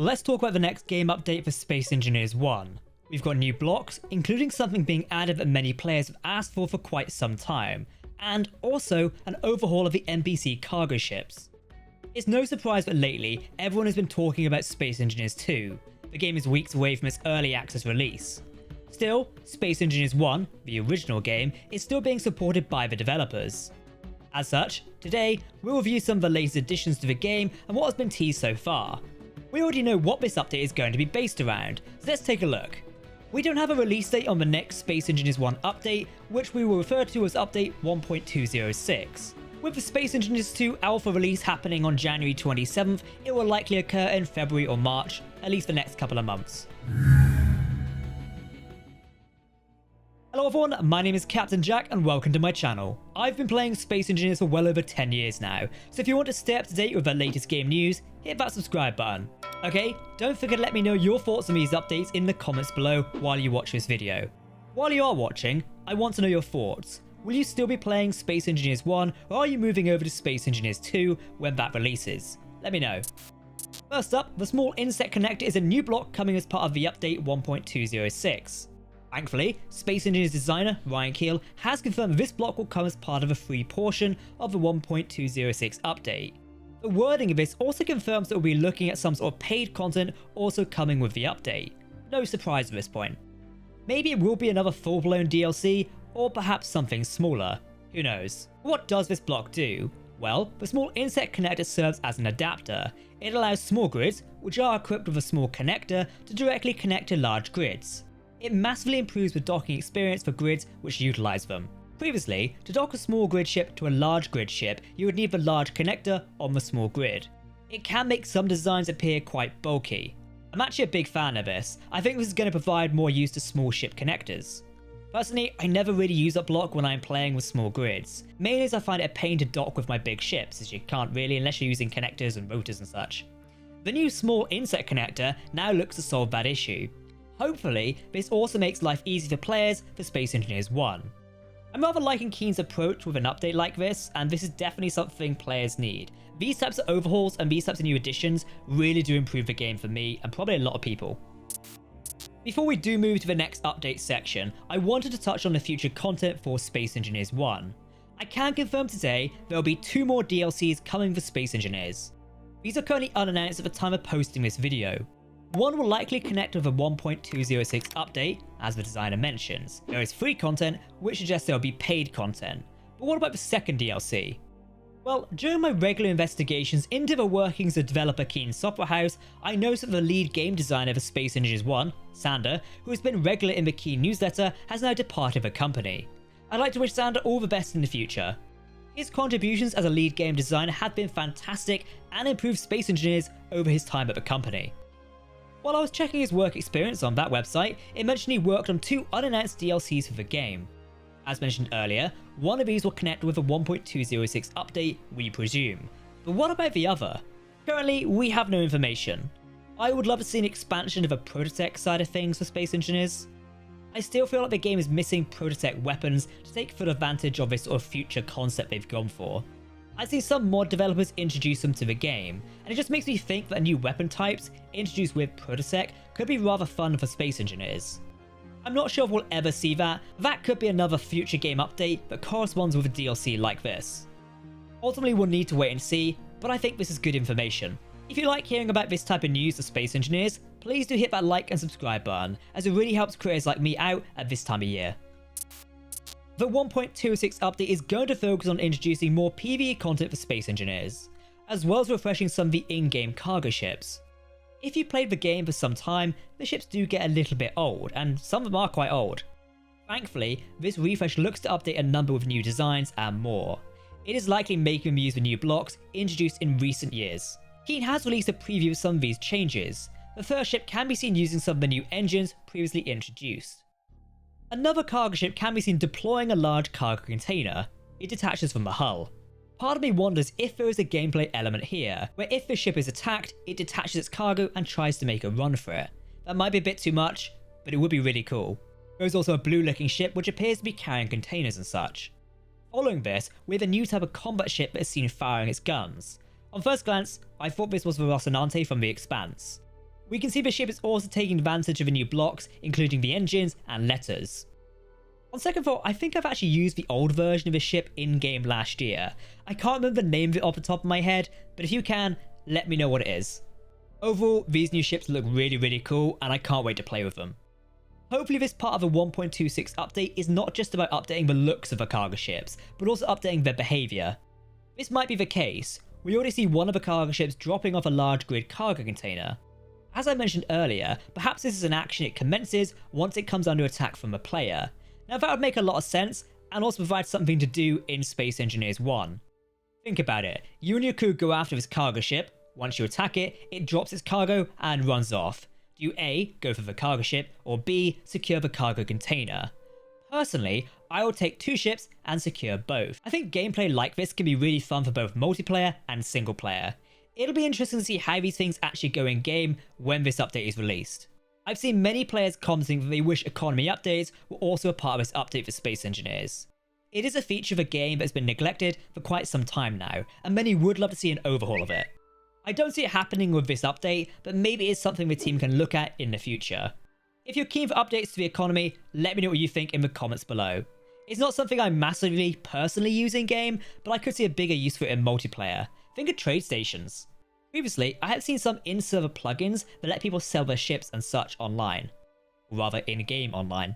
Let's talk about the next game update for Space Engineers 1. We've got new blocks, including something being added that many players have asked for quite some time, and also an overhaul of the NPC cargo ships. It's no surprise that lately, everyone has been talking about Space Engineers 2. The game is weeks away from its early access release. Still, Space Engineers 1, the original game, is still being supported by the developers. As such, today, we'll review some of the latest additions to the game and what has been teased so far. We already know what this update is going to be based around, so let's take a look. We don't have a release date on the next Space Engineers 1 update, which we will refer to as update 1.206. With the Space Engineers 2 alpha release happening on January 27th, it will likely occur in February or March, at least the next couple of months. Hello everyone, my name is Captain Jack and welcome to my channel. I've been playing Space Engineers for well over 10 years now, so if you want to stay up to date with the latest game news, hit that subscribe button. Okay, don't forget to let me know your thoughts on these updates in the comments below while you watch this video. While you are watching, I want to know your thoughts. Will you still be playing Space Engineers 1 or are you moving over to Space Engineers 2 when that releases? Let me know. First up, the small insect connector is a new block coming as part of the update 1.206. Thankfully, Space Engineers designer Ryan Keel has confirmed this block will come as part of a free portion of the 1.206 update. The wording of this also confirms that we'll be looking at some sort of paid content also coming with the update. No surprise at this point. Maybe it will be another full-blown DLC, or perhaps something smaller. Who knows? What does this block do? Well, the small insect connector serves as an adapter. It allows small grids, which are equipped with a small connector, to directly connect to large grids. It massively improves the docking experience for grids which utilize them. Previously, to dock a small grid ship to a large grid ship, you would need the large connector on the small grid. It can make some designs appear quite bulky. I'm actually a big fan of this. I think this is going to provide more use to small ship connectors. Personally, I never really use a block when I'm playing with small grids, mainly as I find it a pain to dock with my big ships, as you can't really unless you're using connectors and rotors and such. The new small insect connector now looks to solve that issue. Hopefully, this also makes life easy for players for Space Engineers 1. I'm rather liking Keen's approach with an update like this, and this is definitely something players need. These types of overhauls and these types of new additions really do improve the game for me and probably a lot of people. Before we do move to the next update section, I wanted to touch on the future content for Space Engineers 1. I can confirm today there will be 2 more DLCs coming for Space Engineers. These are currently unannounced at the time of posting this video. One will likely connect with a 1.206 update, as the designer mentions. There is free content, which suggests there will be paid content. But what about the second DLC? Well, during my regular investigations into the workings of developer Keen Software House, I noticed that the lead game designer for Space Engineers 1, Sander, who has been regular in the Keen newsletter, has now departed the company. I'd like to wish Sander all the best in the future. His contributions as a lead game designer have been fantastic and improved Space Engineers over his time at the company. While I was checking his work experience on that website, it mentioned he worked on 2 unannounced DLCs for the game. As mentioned earlier, one of these will connect with a 1.206 update, we presume. But what about the other? Currently, we have no information. I would love to see an expansion of the prototech side of things for Space Engineers. I still feel like the game is missing prototech weapons to take full advantage of this sort of future concept they've gone for. I've seen some mod developers introduce them to the game, and it just makes me think that new weapon types introduced with prototech could be rather fun for Space Engineers. I'm not sure if we'll ever see that. That could be another future game update that corresponds with a DLC like this. Ultimately, we'll need to wait and see, but I think this is good information. If you like hearing about this type of news for Space Engineers, please do hit that like and subscribe button, as it really helps creators like me out at this time of year. The 1.206 update is going to focus on introducing more PvE content for Space Engineers, as well as refreshing some of the in-game cargo ships. If you played the game for some time, the ships do get a little bit old, and some of them are quite old. Thankfully, this refresh looks to update a number with new designs and more. It is likely making them use the new blocks introduced in recent years. Keen has released a preview of some of these changes. The first ship can be seen using some of the new engines previously introduced. Another cargo ship can be seen deploying a large cargo container. It detaches from the hull. Part of me wonders if there is a gameplay element here, where if the ship is attacked, it detaches its cargo and tries to make a run for it. That might be a bit too much, but it would be really cool. There is also a blue looking ship which appears to be carrying containers and such. Following this, we have a new type of combat ship that is seen firing its guns. On first glance, I thought this was the Rocinante from The Expanse. We can see the ship is also taking advantage of the new blocks, including the engines and letters. On second thought, I think I've actually used the old version of this ship in-game last year. I can't remember the name of it off the top of my head, but if you can, let me know what it is. Overall, these new ships look really cool and I can't wait to play with them. Hopefully this part of the 1.26 update is not just about updating the looks of the cargo ships, but also updating their behaviour. This might be the case. We already see one of the cargo ships dropping off a large grid cargo container. As I mentioned earlier, perhaps this is an action it commences once it comes under attack from a player. Now that would make a lot of sense, and also provide something to do in Space Engineers 1. Think about it, you and your crew go after this cargo ship, once you attack it, it drops its cargo and runs off. Do you A, go for the cargo ship, or B, secure the cargo container? Personally, I would take 2 ships and secure both. I think gameplay like this can be really fun for both multiplayer and single player. It'll be interesting to see how these things actually go in game when this update is released. I've seen many players commenting that they wish economy updates were also a part of this update for Space Engineers. It is a feature of a game that has been neglected for quite some time now, and many would love to see an overhaul of it. I don't see it happening with this update, but maybe it is something the team can look at in the future. If you're keen for updates to the economy, let me know what you think in the comments below. It's not something I massively personally use in game, but I could see a bigger use for it in multiplayer. Think of trade stations. Previously, I have seen some in-server plugins that let people sell their ships and such online. Or rather, in-game online.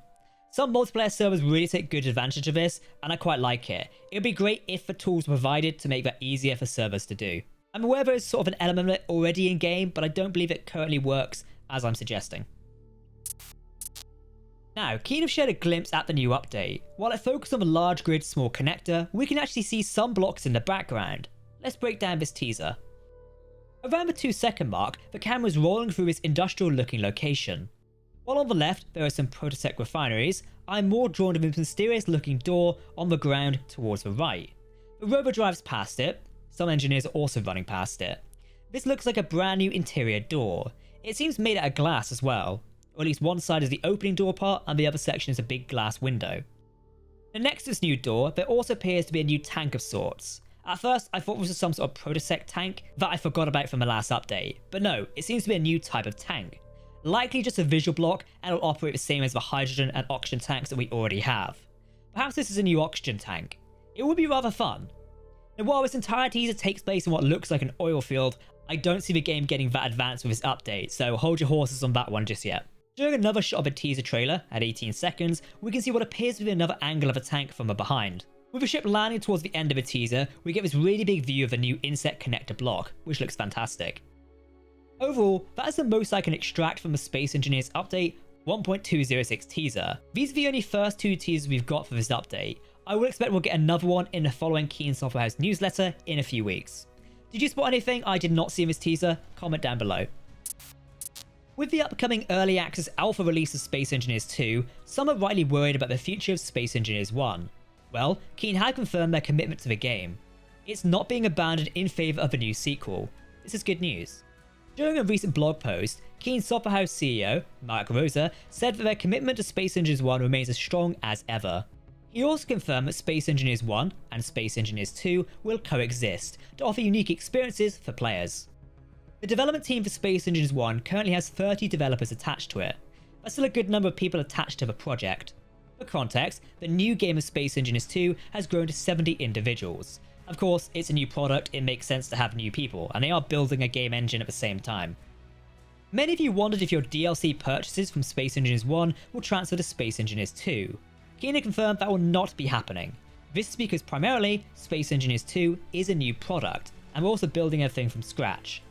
Some multiplayer servers really take good advantage of this, and I quite like it. It would be great if the tools were provided to make that easier for servers to do. I'm aware there is sort of an element of it already in-game, but I don't believe it currently works as I'm suggesting. Now, Keen have shared a glimpse at the new update. While it focused on the large grid small connector, we can actually see some blocks in the background. Let's break down this teaser. Around the 2-second mark, the camera is rolling through this industrial looking location. While on the left there are some Protosec refineries, I'm more drawn to this mysterious looking door on the ground towards the right. The rover drives past it, some engineers are also running past it. This looks like a brand new interior door. It seems made out of glass as well, or at least one side is the opening door part and the other section is a big glass window. And next to this new door, there also appears to be a new tank of sorts. At first, I thought this was some sort of Protosec tank that I forgot about from the last update, but no, it seems to be a new type of tank. Likely just a visual block and it'll operate the same as the hydrogen and oxygen tanks that we already have. Perhaps this is a new oxygen tank. It would be rather fun. Now while this entire teaser takes place in what looks like an oil field, I don't see the game getting that advanced with this update, so hold your horses on that one just yet. During another shot of a teaser trailer, at 18 seconds, we can see what appears to be another angle of a tank from the behind. With the ship landing towards the end of the teaser, we get this really big view of the new inset connector block, which looks fantastic. Overall, that is the most I can extract from the Space Engineers update 1.206 teaser. These are the only first 2 teasers we've got for this update. I would expect we'll get another one in the following Keen Software House newsletter in a few weeks. Did you spot anything I did not see in this teaser? Comment down below. With the upcoming early access alpha release of Space Engineers 2, some are rightly worried about the future of Space Engineers 1. Well, Keen have confirmed their commitment to the game. It's not being abandoned in favour of a new sequel. This is good news. During a recent blog post, Keen Software House CEO, Mark Rosa, said that their commitment to Space Engineers 1 remains as strong as ever. He also confirmed that Space Engineers 1 and Space Engineers 2 will coexist to offer unique experiences for players. The development team for Space Engineers 1 currently has 30 developers attached to it. That's still a good number of people attached to the project. For context, the new game of Space Engineers 2 has grown to 70 individuals. Of course, it's a new product, it makes sense to have new people, and they are building a game engine at the same time. Many of you wondered if your DLC purchases from Space Engineers 1 will transfer to Space Engineers 2. Keen confirmed that will not be happening. This is because primarily, Space Engineers 2 is a new product, and we're also building everything from scratch.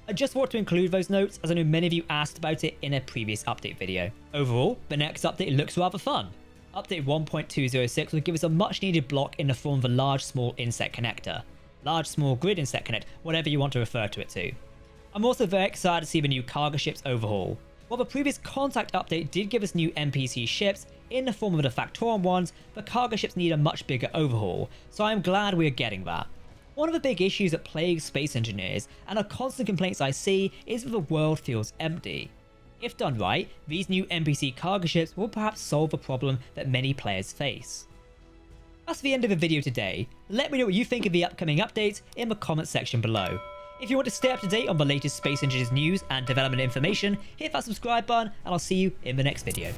I just want to include those notes as I know many of you asked about it in a previous update video. Overall, the next update looks rather fun. Update 1.206 will give us a much needed block in the form of a large small inset connector. Large small grid inset connect, whatever you want to refer to it to. I'm also very excited to see the new cargo ships overhaul. While the previous contact update did give us new NPC ships in the form of the Factorum ones, the cargo ships need a much bigger overhaul, so I am glad we are getting that. One of the big issues that plagues Space Engineers, and are constant complaints I see, is that the world feels empty. If done right, these new NPC cargo ships will perhaps solve a problem that many players face. That's the end of the video today. Let me know what you think of the upcoming updates in the comment section below. If you want to stay up to date on the latest Space Engineers news and development information, hit that subscribe button, and I'll see you in the next video.